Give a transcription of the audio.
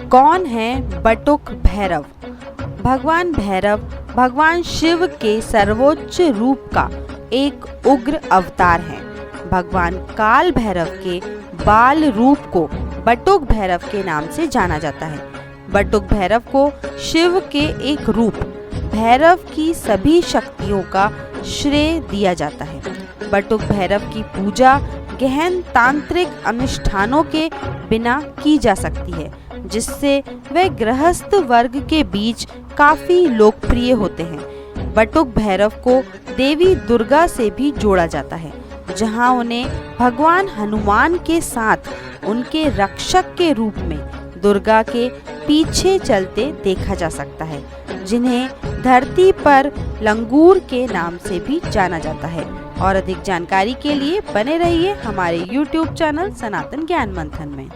कौन है बटुक भैरव? भगवान भैरव भगवान शिव के सर्वोच्च रूप का एक उग्र अवतार है। भगवान काल भैरव के बाल रूप को बटुक भैरव के नाम से जाना जाता है। बटुक भैरव को शिव के एक रूप भैरव की सभी शक्तियों का श्रेय दिया जाता है। बटुक भैरव की पूजा गहन तांत्रिक अनुष्ठानों के बिना की जा सकती है, जिससे वे गृहस्थ वर्ग के बीच काफी लोकप्रिय होते हैं। बटुक भैरव को देवी दुर्गा से भी जोड़ा जाता है, जहां उन्हें भगवान हनुमान के साथ उनके रक्षक के रूप में दुर्गा के पीछे चलते देखा जा सकता है, जिन्हें धरती पर लंगूर के नाम से भी जाना जाता है। और अधिक जानकारी के लिए बने रहिए हमारे YouTube चैनल सनातन ज्ञान मंथन में।